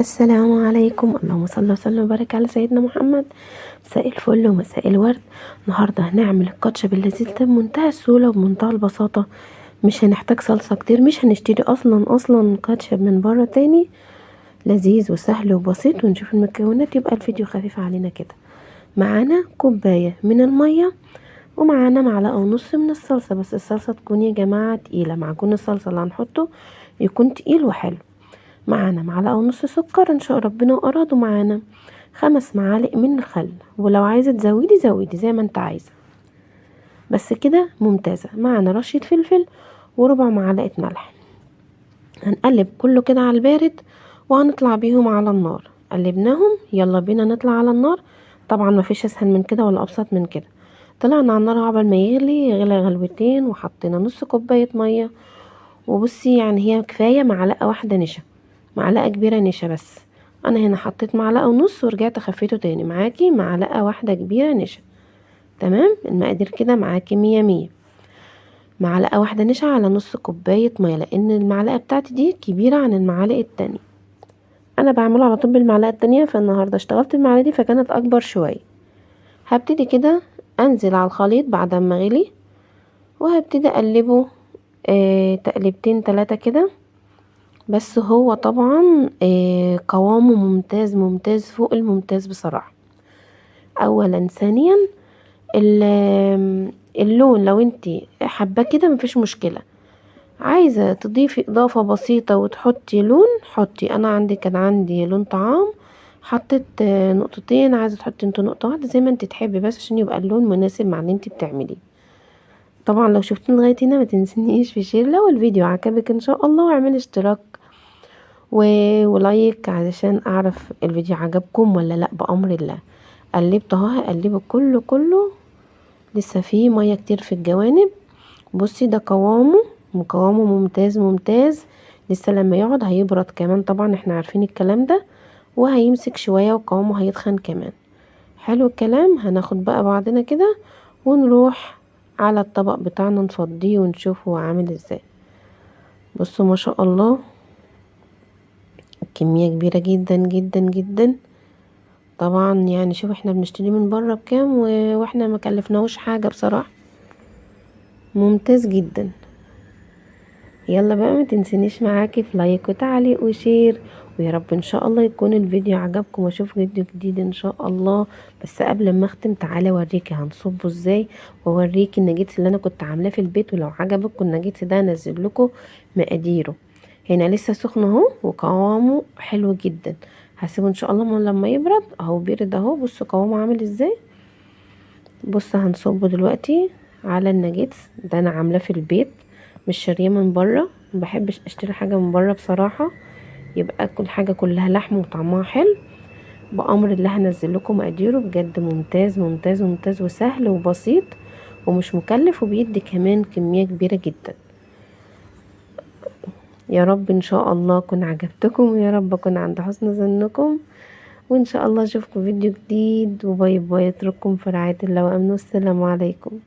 السلام عليكم، اللهم صل وسلم وبارك على سيدنا محمد. مساء الفل ومساء الورد. النهارده هنعمل الكاتشب اللذيذ ده بمنتهى السهوله وبمنتهى البساطه. مش هنحتاج صلصه كتير، مش هنشتري اصلا كاتشب من بره تاني. لذيذ وسهل وبسيط. ونشوف المكونات يبقى الفيديو خفيف علينا كده. معانا كوبايه من الميه، ومعانا معلقه ونص من الصلصه، بس الصلصه تكون يا جماعه تقيله. معجون الصلصه اللي هنحطه يكون تقيل وحلو. معانا معلقه ونص سكر ان شاء ربنا واراد، ومعانا 5 معالق من الخل، ولو عايزه زودي زي ما انت عايزه، بس كده ممتازه. معانا رشه فلفل وربع معلقه ملح. هنقلب كله كده على البارد، وهنطلع بيهم على النار. قلبناهم، يلا بينا نطلع على النار. طبعا مفيش اسهل من كده ولا ابسط من كده. طلعنا على النار عقبال ما يغلي غلوتين، وحطينا نص كوبايه ميه. وبصي يعني هي كفايه معلقه واحده نشا، معلقه كبيره نشا بس. انا هنا حطيت معلقه ونص ورجعت خفيته تاني. معاكي معلقه واحده كبيره نشا. تمام، المقادير كده معاكي 100. معلقه واحده نشا على نص كوبايه ميه، لان المعلقه بتاعتي دي كبيره عن المعالق التانية. انا بعمله على طول بالمعلقه التانية، فالنهارده اشتغلت المعلقه دي فكانت اكبر شويه. هبتدي كده انزل على الخليط بعد ما غلي، وهبتدي اقلبه تقلبتين 3 كده. بس هو طبعا قوامه ممتاز فوق الممتاز بصراحة. اولا، ثانيا، اللون لو انتي حابة كده مفيش مشكلة. عايزة تضيفي اضافة بسيطة وتحطي لون حطي. انا كان عندي لون طعام، حطيت نقطتين. عايزة تحطي انتي نقطة واحدة زي ما انتي تحبي، بس عشان يبقى اللون مناسب مع اللي انتي بتعمليه. طبعا لو شفتني لغاية هنا ما تنسينيش في شير لو الفيديو عجبك ان شاء الله، واعملي اشتراك ولايك علشان اعرف الفيديو عجبكم ولا لا، بامر الله. قلبت اهو، هقلبه كله. لسه فيه ميه كتير في الجوانب. بصي ده قوامه ممتاز. لسه لما يقعد هيبرد كمان، طبعا احنا عارفين الكلام ده، وهيمسك شويه وقوامه هيتخن كمان. حلو الكلام. هناخد بقى بعضنا كده ونروح على الطبق بتاعنا نفضيه ونشوف هو عامل ازاي. بصوا ما شاء الله، كمية كبيرة جدا. طبعا يعني شوف احنا بنشتري من بره بكام، واحنا ما كلفناهوش حاجة بصراحة. ممتاز جدا. يلا بقى ما تنسينيش معاكي في لايك وتعليق وشير. ويا رب ان شاء الله يكون الفيديو عجبكم، واشوف فيديو جديد ان شاء الله. بس قبل ما اختم تعالى اوريكي هنصبه ازاي، واوريكي الناجتس اللي انا كنت عاملاه في البيت. ولو عجبكم الناجتس ده هنزل لكم مقاديره. هنا لسه سخن اهو، وقوامه حلو جدا. هسيبه ان شاء الله لما يبرد اهو. بيرد اهو، بصوا قوامه عامل ازاي. بص هنصبه دلوقتي على الناجتس ده. انا عاملاه في البيت، مش شاريه من بره. مبحبش اشتري حاجه من بره بصراحه، يبقى كل حاجه كلها لحم وطعمها حلو. بامر الله هنزل لكم مقاديره. بجد ممتاز وسهل وبسيط ومش مكلف، وبيدي كمان كميه كبيره جدا. يا رب ان شاء الله اكون عجبتكم، ويا رب اكون عند حسن ظنكم. وان شاء الله اشوفكم فيديو جديد. وباي باي، اترككم في رعايه الله وامنه. السلام عليكم.